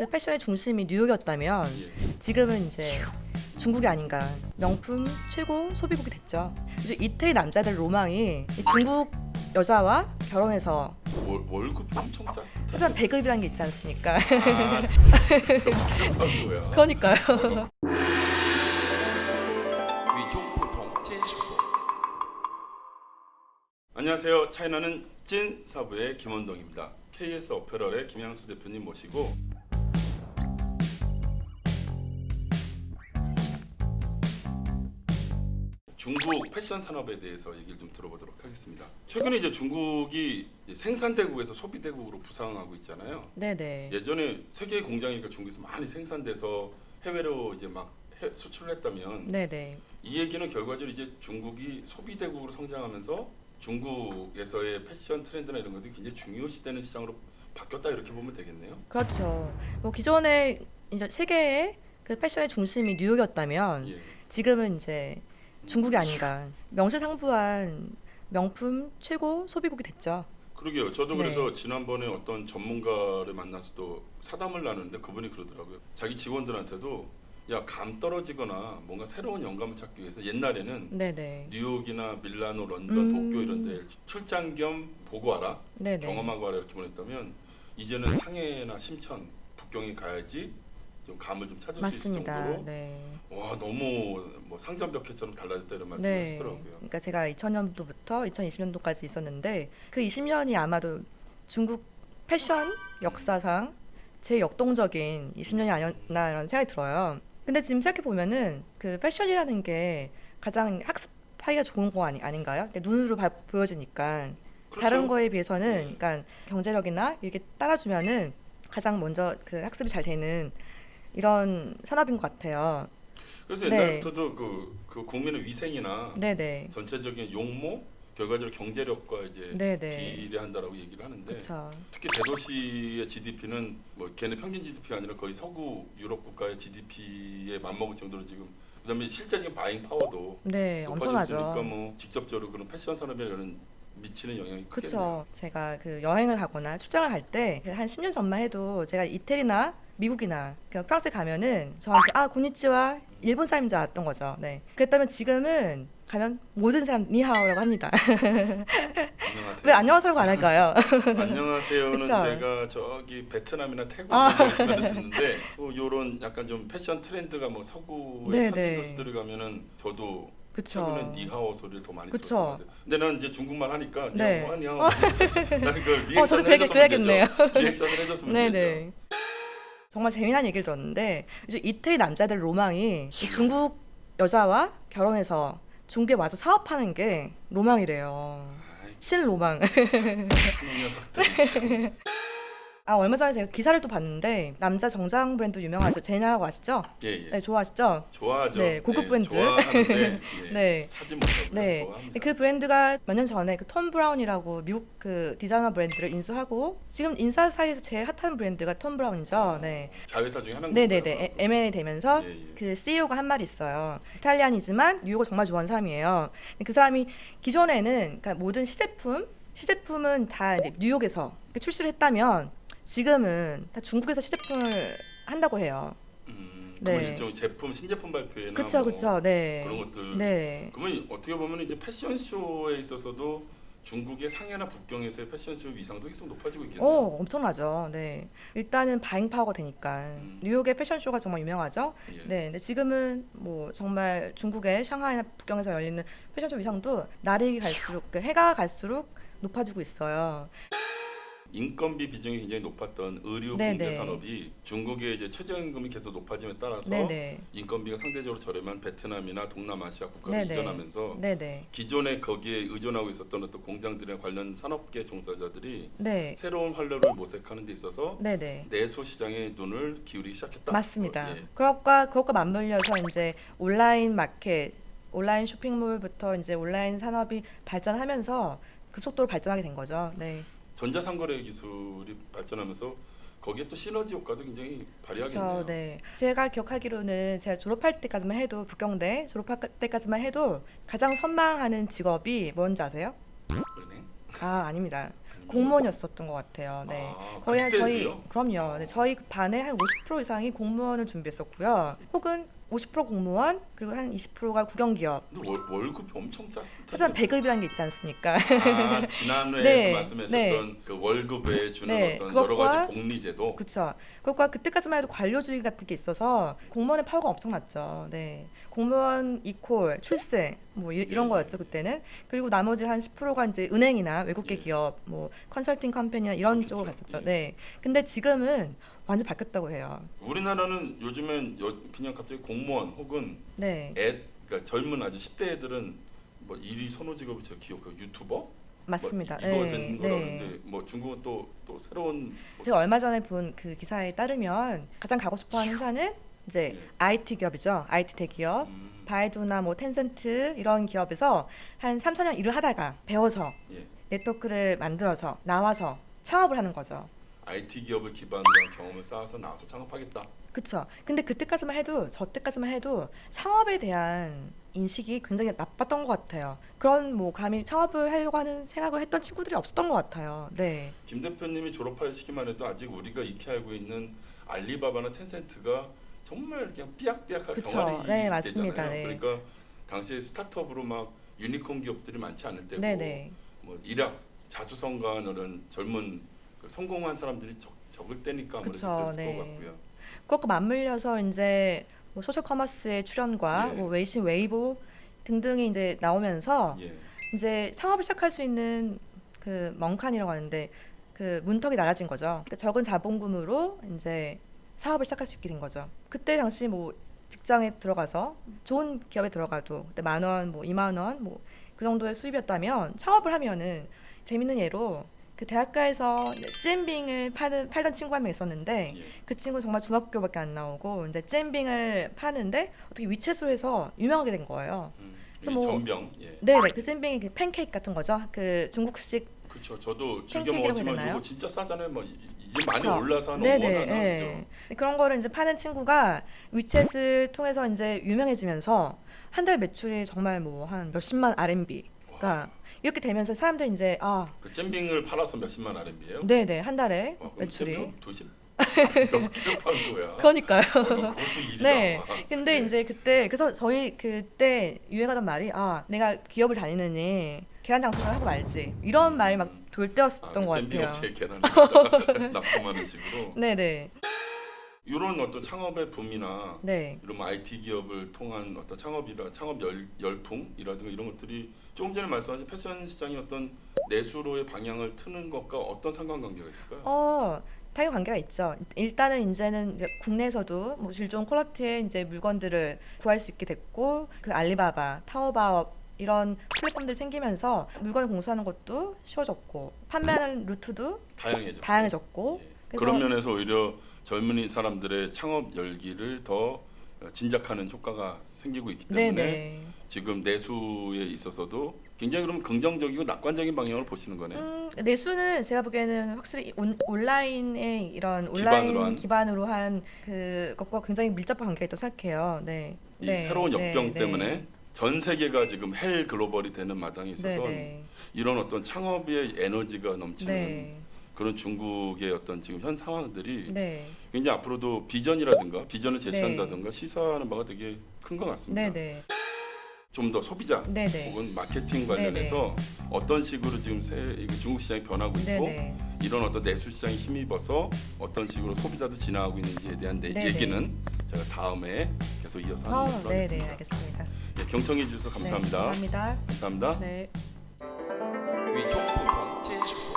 그 패션의 중심이 뉴욕이었다면 예. 지금은 이제 중국이 아닌가. 명품 최고 소비국이 됐죠. 이제 이태리 남자들 로망이 이 중국 여자와 결혼해서 월급이 엄청 짰을 하지만 배급이라는 게 있지 않습니까? 거야. 그러니까요. 与众不同坚实说。 안녕하세요. 차이나는 찐 사부의 김원동입니다. KS 어페럴의 김양수 대표님 모시고 중국 패션 산업에 대해서 얘기를 좀 들어보도록 하겠습니다. 최근에 이제 중국이 이제 생산대국에서 소비대국으로 부상하고 있잖아요. 네네. 예전에 세계 공장이니까 중국에서 많이 생산돼서 해외로 이제 막 수출을 했다면 네네. 이 얘기는 결과적으로 이제 중국이 소비대국으로 성장하면서 중국에서의 패션 트렌드나 이런 것들이 굉장히 중요시되는 시장으로 바뀌었다 이렇게 보면 되겠네요. 그렇죠. 뭐 기존에 이제 세계의 그 패션의 중심이 뉴욕이었다면 예. 지금은 이제 중국이 아닌가. 명실상부한 명품 최고 소비국이 됐죠. 그러게요. 저도 네. 그래서 지난번에 어떤 전문가를 만나서도 사담을 나누는데 그분이 그러더라고요. 자기 직원들한테도 야, 감 떨어지거나 뭔가 새로운 영감을 찾기 위해서 옛날에는 네네. 뉴욕이나 밀라노, 런던, 도쿄 이런 데 출장 겸 보고 와라. 네네. 경험하고 와라 이렇게 보냈다면 이제는 상해나 심천, 북경에 가야지 좀 감을 좀 찾을 수 있을 맞습니다. 정도로 네. 와 너무 뭐 상점벽해처럼 달라졌다 이런 말씀을 네. 하시더라고요. 그러니까 제가 2000년도부터 2020년도까지 있었는데 그 20년이 아마도 중국 패션 역사상 제일 역동적인 20년이 아니었나라는 생각이 들어요. 근데 지금 생각해 보면은 그 패션이라는 게 가장 학습하기가 좋은 거 아닌가요? 눈으로 보여지니까 그렇죠. 다른 거에 비해서는 네. 그러니까 경제력이나 이렇게 따라주면은 가장 먼저 그 학습이 잘 되는 이런 산업인 것 같아요. 그래서 네. 옛날부터도 그 국민의 위생이나 네네. 전체적인 용모 결과적으로 경제력과 이제 네네. 비례한다라고 얘기를 하는데 그렇죠. 특히 대도시의 GDP는 뭐 걔네 평균 GDP가 아니라 거의 서구 유럽 국가의 GDP에 맞먹을 정도로 지금 그다음에 실제적인 바잉 파워도 네, 높아졌으니까 엄청나죠. 뭐 직접적으로 그런 패션 산업에 이런 미치는 영향이 크겠네요. 그렇죠. 제가 그 여행을 가거나 출장을 갈 때 한 10년 전만 해도 제가 이태리나 미국이나 그 프랑스에 가면은 저한테 아 고니치와 일본 사람인 줄 알았던 거죠. 네. 그랬다면 지금은 가면 모든 사람 니하오라고 합니다. 안녕하세요. 왜 안녕하세요라고 안 할까요? 안녕하세요는 그쵸? 제가 저기 베트남이나 태국 아. 이런 데 듣는데 뭐 요런 약간 좀 패션 트렌드가 뭐 서구의 네, 선진 네. 도시들을 가면은 저도 그쵸. 최근에 니하오 소리를 더 많이 그쵸. 들었던 것 같아요. 근데 나는 이제 중국말 하니까 네. 니하오 나는 그걸 리액션을 저도 해줬으면 그래야겠네요. 되죠. 리액션을 해줬으면 되죠. 네네. 정말 재미난 얘기를 들었는데 이제 이태리 남자들 로망이 이 중국 여자와 결혼해서 중국에 와서 사업하는 게 로망이래요. 아이, 신로망. 이 녀석들 참. 아 얼마 전에 제가 기사를 또 봤는데 남자 정장 브랜드 유명하죠. 제나라고 아시죠? 예, 예. 네 좋아하시죠? 좋아하죠. 네, 고급 브랜드. 좋아하는데 예, 네. 사지 못하고 네. 좋아합니다. 그 브랜드가 몇 년 전에 그 톰 브라운이라고 미국 그 디자이너 브랜드를 인수하고 지금 인사 사이에서 제일 핫한 브랜드가 톰 브라운이죠. 네. 자회사 중에 하나인 네네네. 거고요. M&A 되면서 예, 예. 그 CEO가 한 말이 있어요. 이탈리안이지만 뉴욕을 정말 좋아하는 사람이에요. 근데 그 사람이 기존에는 그러니까 모든 시제품은 다 이제 뉴욕에서 출시를 했다면 지금은 다 중국에서 시제품을 한다고 해요. 그러면 네. 일종의 제품 신제품 발표회나 그쵸, 뭐 그쵸. 네. 그런 것들. 네. 그러면 어떻게 보면 이제 패션쇼에 있어서도 중국의 상해나 북경에서의 패션쇼 위상도 계속 높아지고 있겠네요. 엄청나죠. 네. 일단은 바잉 파워가 되니까. 뉴욕의 패션쇼가 정말 유명하죠. 예. 네. 근데 지금은 뭐 정말 중국의 상하이나 북경에서 열리는 패션쇼 위상도 날이 갈수록, 그 해가 갈수록 높아지고 있어요. 인건비 비중이 굉장히 높았던 의류 네네. 공제 산업이 중국의 이제 최저임금이 계속 높아짐에 따라서 네네. 인건비가 상대적으로 저렴한 베트남이나 동남아시아 국가로 네네. 이전하면서 네네. 기존에 거기에 의존하고 있었던 어떤 공장들이나 관련 산업계 종사자들이 네. 새로운 활로를 모색하는 데 있어서 네네. 내수 시장에 눈을 기울이기 시작했다. 맞습니다. 예. 그것과 맞물려서 이제 온라인 마켓, 온라인 쇼핑몰부터 이제 온라인 산업이 발전하면서 급속도로 발전하게 된 거죠. 네. 전자상거래 기술이 발전하면서 거기에 또 시너지 효과도 굉장히 발휘하겠네요. 그렇죠. 네. 제가 기억하기로는 제가 졸업할 때까지만 해도 북경대 졸업할 때까지만 해도 가장 선망하는 직업이 뭔지 아세요? 은행? 아, 아닙니다. 공무원이었었던 것 같아요. 네. 아, 거의 한 저희 그때도요? 그럼요. 네, 저희 반에 한 50% 이상이 공무원을 준비했었고요. 혹은 50% 공무원 그리고 한 20%가 국영기업. 근데 월급이 엄청 짰을 텐데. 하지만 배급이라는 게 있지 않습니까? 아, 지난 회에서 네, 말씀하셨던 네. 그 월급에 주는 네, 어떤 그것과 여러 가지 복리제도. 그렇죠. 그것과 그때까지만 해도 관료주의 같은 게 있어서 공무원의 파워가 엄청났죠. 네. 공무원 이퀄 출세 뭐 이런 예. 거였죠 그때는. 그리고 나머지 한 10%가 이제 은행이나 외국계 예. 기업, 뭐 컨설팅 컴퍼니나 이런 그렇죠. 쪽으로 갔었죠. 예. 네. 근데 지금은 완전 바뀌었다고 해요. 우리나라는 요즘엔 그냥 갑자기 공무원 혹은 네. 그러니까 젊은 아주 10대 애들은 뭐 1위 선호 직업이 제가 기억해요. 유튜버? 맞습니다. 뭐 이거 네. 된 거라고 네. 하는데 뭐 중국은 또 새로운 제가 얼마 전에 본 그 기사에 따르면 가장 가고 싶어하는 회사는 이제 예. IT 기업이죠. IT 대기업. 바이두나 뭐 텐센트 이런 기업에서 한 3, 4년 일을 하다가 배워서 예. 네트워크를 만들어서 나와서 창업을 하는 거죠. IT 기업을 기반으로 한 경험을 쌓아서 나와서 창업하겠다. 그쵸. 근데 그때까지만 해도 저 때까지만 해도 창업에 대한 인식이 굉장히 나빴던 것 같아요. 그런 뭐 감히 창업을 하려고 하는 생각을 했던 친구들이 없었던 것 같아요. 네. 김 대표님이 졸업할 시기만 해도 아직 우리가 익히 알고 있는 알리바바나 텐센트가 정말 그냥 삐약삐약한 그쵸. 경험이 네, 맞습니다. 되잖아요. 네. 그러니까 당시에 스타트업으로 막 유니콘 기업들이 많지 않을 때고 네네. 뭐 일학 자수성가한 이런 젊은 그 성공한 사람들이 적을 때니까 아무래도 그쵸, 그랬을 네. 것 같고요. 그것과 맞물려서 이제 뭐 소셜 커머스의 출현과 예. 뭐 웨이신, 웨이보 등등이 이제 나오면서 예. 이제 창업을 시작할 수 있는 그 멍칸이라고 하는데 그 문턱이 낮아진 거죠. 그러니까 적은 자본금으로 이제 사업을 시작할 수 있게 된 거죠. 그때 당시 뭐 직장에 들어가서 좋은 기업에 들어가도 그때 10,000원, 뭐 20,000원, 뭐 그 정도의 수입이었다면 창업을 하면은 재밌는 예로 그 대학가에서 잼빙을 팔던 친구 한 명 있었는데 예. 그 친구 정말 중학교밖에 안 나오고 이제 잼빙을 파는데 어떻게 위챗소에서 유명하게 된 거예요. 이게 뭐- 전병. 예. 네네, 그 잼빙이 그 팬케이크 같은 거죠. 그 중국식. 그렇죠. 저도 즐겨 팬케이크라고 해야 먹었지만 되나요? 이거 진짜 싸잖아요. 뭐 이제 많이 그쵸. 올라서 한 네네. 5원 하나 예. 그런 거를 이제 파는 친구가 위챗을 통해서 이제 유명해지면서 한 달 매출이 정말 뭐 한 몇십만 RMB가 이렇게 되면서 사람들이 이제 그 잼빙을 팔아서 몇십만 RMB예요? 네네, 한 달에 와, 그럼 매출이. 잼병 도대체 몇 개를 파는 거야? 그러니까요. 그것도 일이다. 네. 근데 예. 이제 그때 그래서 저희 그때 유행하던 말이 내가 기업을 다니느니 계란 장사를 하고 말지 이런 말이 막 돌 때였었던 것 잼빙 같아요. 업체에 계란을 갖다가 납품하는 식으로 네네. 이런 어떤 창업의 붐이나 네. 이런 뭐 IT 기업을 통한 어떤 창업 열풍이라든가 이런 것들이 조금 전에 말씀하신 패션 시장의 어떤 내수로의 방향을 트는 것과 어떤 상관관계가 있을까요? 당연히 관계가 있죠. 일단은 이제는 이제 국내에서도 뭐 질 좋은 퀄리티의 이제 물건들을 구할 수 있게 됐고 그 알리바바, 타오바오 이런 플랫폼들이 생기면서 물건을 공수하는 것도 쉬워졌고 판매하는 루트도 다양해졌고 예. 그래서- 그런 면에서 오히려 젊은이 사람들의 창업 열기를 더 진작하는 효과가 생기고 있기 때문에 네네. 지금 내수에 있어서도 굉장히 그럼 긍정적이고 낙관적인 방향으로 보시는 거네요. 내수는 제가 보기에는 확실히 온라인의 이런 기반으로 온라인 한? 기반으로 한 그것과 굉장히 밀접한 관계가 있다고 생각해요. 네. 이 네, 새로운 네, 역병 네. 때문에 전 세계가 지금 헬 글로벌이 되는 마당에 있어서 네네. 이런 어떤 창업의 에너지가 넘치는 네. 그런 중국의 어떤 지금 현 상황들이 네. 굉장히 앞으로도 비전을 제시한다든가 시사하는 바가 되게 큰 것 같습니다. 네네. 좀 더 소비자 네네. 혹은 마케팅 관련해서 어떤 식으로 지금 중국 시장이 변하고 있고 네네. 이런 어떤 내수 시장에 힘입어서 어떤 식으로 소비자도 지나가고 있는지에 대한 네네. 얘기는 제가 다음에 계속 이어서 하는 것으로 네네, 하겠습니다. 알겠습니다. 네, 경청해 주셔서 감사합니다. 네, 감사합니다. 감사합니다. 네. 与众不同，坚持所